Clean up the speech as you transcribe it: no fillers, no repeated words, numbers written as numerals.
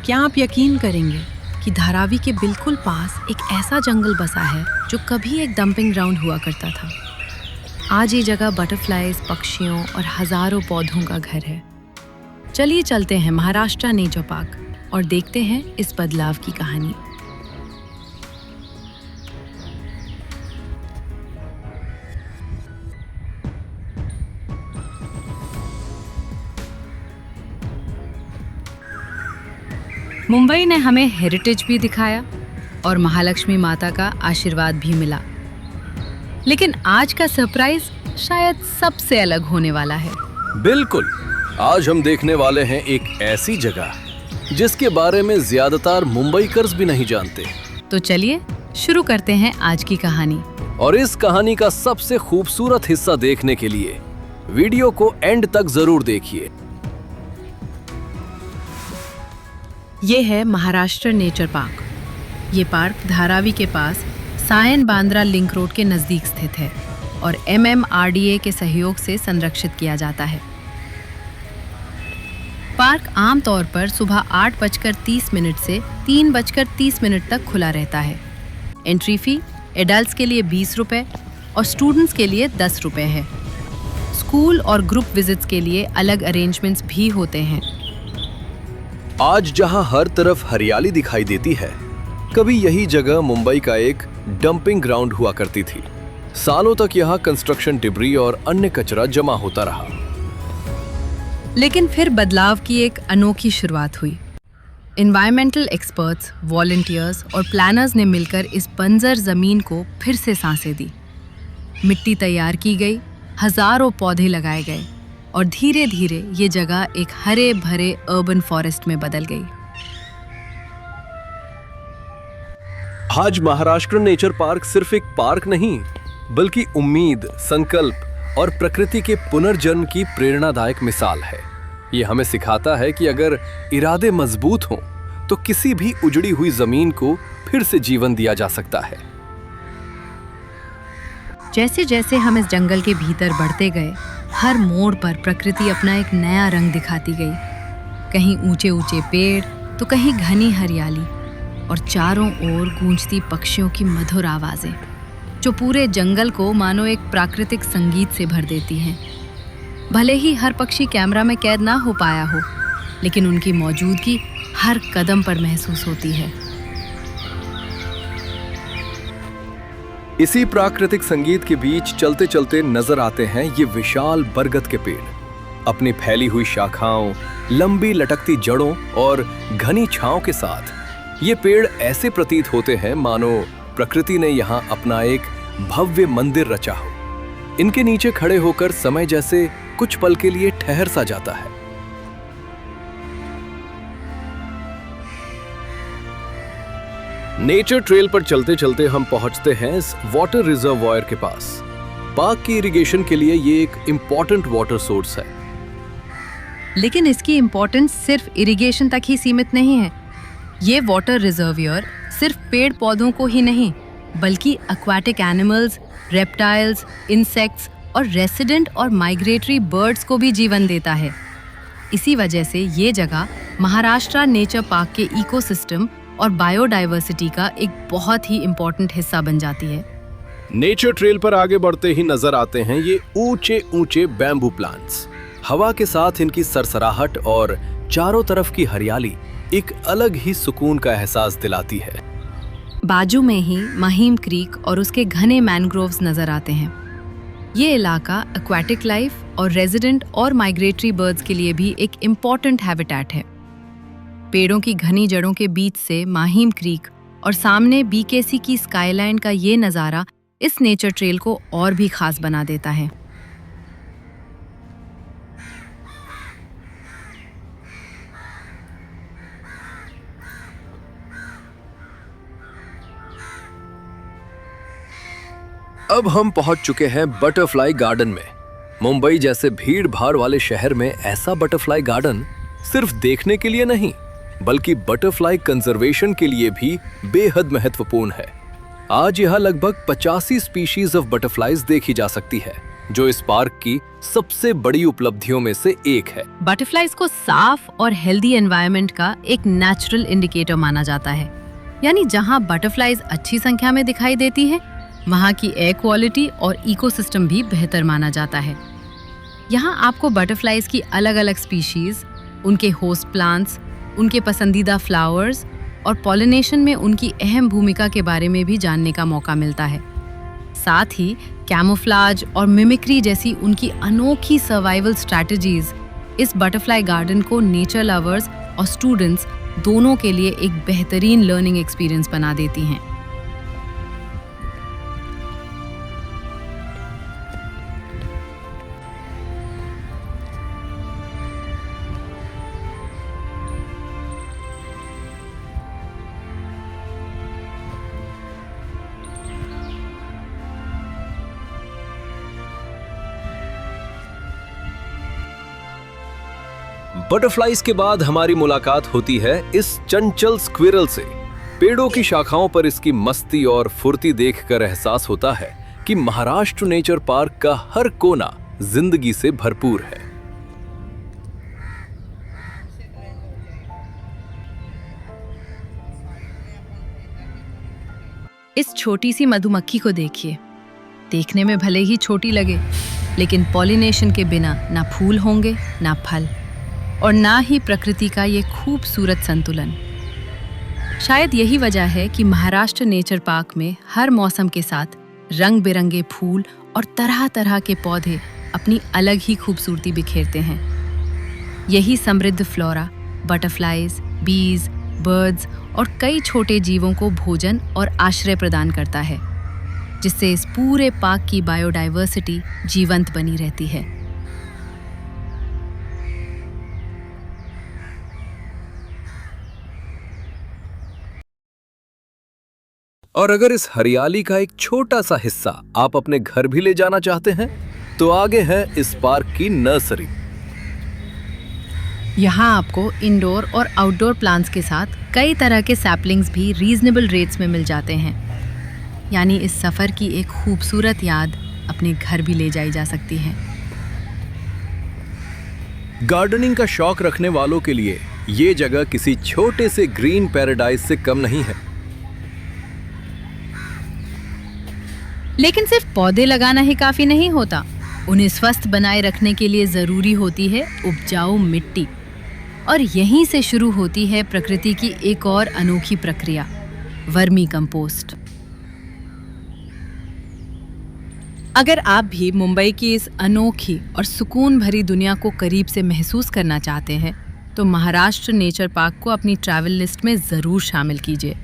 क्या आप यकीन करेंगे कि धारावी के बिल्कुल पास एक ऐसा जंगल बसा है जो कभी एक डंपिंग ग्राउंड हुआ करता था। आज ये जगह बटरफ्लाइज, पक्षियों और हजारों पौधों का घर है। चलिए चलते हैं महाराष्ट्र नेचर पार्क और देखते हैं इस बदलाव की कहानी। मुंबई ने हमें हेरिटेज भी दिखाया और महालक्ष्मी माता का आशीर्वाद भी मिला, लेकिन आज का सरप्राइज शायद सबसे अलग होने वाला है। बिल्कुल, आज हम देखने वाले हैं एक ऐसी जगह जिसके बारे में ज्यादातर मुंबईकर्स भी नहीं जानते। तो चलिए शुरू करते हैं आज की कहानी। और इस कहानी का सबसे खूबसूरत हिस्सा देखने के लिए वीडियो को एंड तक जरूर देखिए। ये है महाराष्ट्र नेचर पार्क। ये पार्क धारावी के पास सायन बांद्रा लिंक रोड के नज़दीक स्थित है और MMRDA के सहयोग से संरक्षित किया जाता है। पार्क आमतौर पर सुबह 8:30 से 3:30 तक खुला रहता है। एंट्री फी एडल्ट्स के लिए 20 रुपये और स्टूडेंट्स के लिए 10 रुपये है। स्कूल और ग्रुप विजिट्स के लिए अलग अरेंजमेंट्स भी होते हैं। आज जहां हर तरफ हरियाली दिखाई देती है, कभी यही जगह मुंबई का एक डंपिंग ग्राउंड हुआ करती थी। सालों तक यहाँ कंस्ट्रक्शन डिब्री और अन्य कचरा जमा होता रहा। लेकिन फिर बदलाव की एक अनोखी शुरुआत हुई। एनवायरमेंटल एक्सपर्ट्स, वॉलंटियर्स और प्लानर्स ने मिलकर इस बंजर जमीन को फिर से सांसें दी। मिट्टी तैयार की गई, हजारों पौधे लगाए गए और धीरे धीरे ये जगह एक हरे भरे अर्बन फॉरेस्ट में बदल गई। आज महाराष्ट्र नेचर पार्क सिर्फ एक पार्क नहीं, बल्कि उम्मीद, संकल्प और प्रकृति के पुनर्जन्म की प्रेरणादायक मिसाल है। ये हमें सिखाता है कि अगर इरादे मजबूत हों तो किसी भी उजड़ी हुई जमीन को फिर से जीवन दिया जा सकता है। जैसे जैसे हम इस जंगल के भीतर बढ़ते गए, हर मोड़ पर प्रकृति अपना एक नया रंग दिखाती गई। कहीं ऊंचे ऊंचे पेड़ तो कहीं घनी हरियाली और चारों ओर गूंजती पक्षियों की मधुर आवाजें, जो पूरे जंगल को मानो एक प्राकृतिक संगीत से भर देती हैं। भले ही हर पक्षी कैमरा में कैद ना हो पाया हो, लेकिन उनकी मौजूदगी हर कदम पर महसूस होती है। इसी प्राकृतिक संगीत के बीच चलते चलते नजर आते हैं ये विशाल बरगद के पेड़। अपनी फैली हुई शाखाओं, लंबी लटकती जड़ों और घनी छांव के साथ ये पेड़ ऐसे प्रतीत होते हैं मानो प्रकृति ने यहाँ अपना एक भव्य मंदिर रचा हो। इनके नीचे खड़े होकर समय जैसे कुछ पल के लिए ठहर सा जाता है। नेचर ट्रेल पर चलते चलते हम पहुंचते हैं इस वाटर रिजर्वॉयर के पास। पार्क की इरिगेशन के लिए ये एक इम्पोर्टेंट वाटर सोर्स है। लेकिन इसकी इम्पोर्टेंस सिर्फ इरिगेशन तक ही सीमित नहीं है। ये वाटर रिजर्वॉयर सिर्फ पेड़ पौधों को ही नहीं, बल्कि एक्वाटिक एनिमल्स, रेप्टाइल्स, इंसेक्ट्स और रेसिडेंट और माइग्रेटरी बर्ड्स को भी जीवन देता है। इसी वजह से ये जगह महाराष्ट्र नेचर पार्क के इकोसिस्टम और बायोडाइवर्सिटी का एक बहुत ही इम्पोर्टेंट हिस्सा बन जाती है। नेचर ट्रेल पर आगे बढ़ते ही नजर आते हैं ये ऊंचे ऊंचे बैम्बू प्लांट्स। हवा के साथ इनकी सरसराहट और चारों तरफ की हरियाली एक अलग ही सुकून का एहसास दिलाती है। बाजू में ही महिम क्रीक और उसके घने मैनग्रोव्स नजर आते हैं। ये इलाका एक्वाटिक लाइफ और रेजिडेंट और माइग्रेटरी बर्ड्स के लिए भी एक इम्पॉर्टेंट हैबिटेट है। पेड़ों की घनी जड़ों के बीच से माहिम क्रीक और सामने BKC की स्काईलाइन का ये नज़ारा इस नेचर ट्रेल को और भी खास बना देता है। अब हम पहुंच चुके हैं बटरफ्लाई गार्डन में। मुंबई जैसे भीड़ भाड़ वाले शहर में ऐसा बटरफ्लाई गार्डन सिर्फ देखने के लिए नहीं, बल्कि बटरफ्लाई कंजर्वेशन के लिए भी बेहद महत्वपूर्ण है। आज यहाँ लगभग 85 स्पीशीज ऑफ बटरफ्लाइज देखी जा सकती है, जो इस पार्क की सबसे बड़ी उपलब्धियों में से एक है। बटरफ्लाइज को साफ और हेल्दी एनवायरनमेंट का एक नेचुरल इंडिकेटर माना जाता है। यानी जहां बटरफ्लाइज अच्छी संख्या में दिखाई देती है, वहां की एयर क्वालिटी और इकोसिस्टम भी बेहतर माना जाता है। यहाँ आपको बटरफ्लाइज की अलग अलग स्पीशीज, उनके होस्ट प्लांट्स, उनके पसंदीदा फ्लावर्स और पॉलिनेशन में उनकी अहम भूमिका के बारे में भी जानने का मौका मिलता है। साथ ही कैमोफ्लाज और मिमिक्री जैसी उनकी अनोखी सर्वाइवल स्ट्रैटेजीज इस बटरफ्लाई गार्डन को नेचर लवर्स और स्टूडेंट्स दोनों के लिए एक बेहतरीन लर्निंग एक्सपीरियंस बना देती हैं। बटरफ्लाइज के बाद हमारी मुलाकात होती है इस चंचल स्क्विरल से। पेड़ों की शाखाओं पर इसकी मस्ती और फुर्ती देखकर एहसास होता है कि महाराष्ट्र नेचर पार्क का हर कोना जिंदगी से भरपूर है। इस छोटी सी मधुमक्खी को देखिए। देखने में भले ही छोटी लगे, लेकिन पॉलिनेशन के बिना ना फूल होंगे, ना फल, और ना ही प्रकृति का ये खूबसूरत संतुलन। शायद यही वजह है कि महाराष्ट्र नेचर पार्क में हर मौसम के साथ रंग बिरंगे फूल और तरह तरह के पौधे अपनी अलग ही खूबसूरती बिखेरते हैं। यही समृद्ध फ्लोरा, बटरफ्लाइज, बीज, बर्ड्स और कई छोटे जीवों को भोजन और आश्रय प्रदान करता है, जिससे इस पूरे पार्क की बायोडाइवर्सिटी जीवंत बनी रहती है। और अगर इस हरियाली का एक छोटा सा हिस्सा आप अपने घर भी ले जाना चाहते हैं, तो आगे है इस पार्क की नर्सरी। यहाँ आपको इंडोर और आउटडोर प्लांट्स के साथ कई तरह के सैपलिंग्स भी रीजनेबल रेट्स में मिल जाते हैं। यानी इस सफर की एक खूबसूरत याद अपने घर भी ले जाई जा सकती है। गार्डनिंग का शौक रखने वालों के लिए ये जगह किसी छोटे से ग्रीन पैराडाइज से कम नहीं है। लेकिन सिर्फ पौधे लगाना ही काफी नहीं होता। उन्हें स्वस्थ बनाए रखने के लिए जरूरी होती है उपजाऊ मिट्टी। और यहीं से शुरू होती है प्रकृति की एक और अनोखी प्रक्रिया, वर्मी कंपोस्ट। अगर आप भी मुंबई की इस अनोखी और सुकून भरी दुनिया को करीब से महसूस करना चाहते हैं, तो महाराष्ट्र नेचर पार्क को अपनी ट्रैवल लिस्ट में जरूर शामिल कीजिए।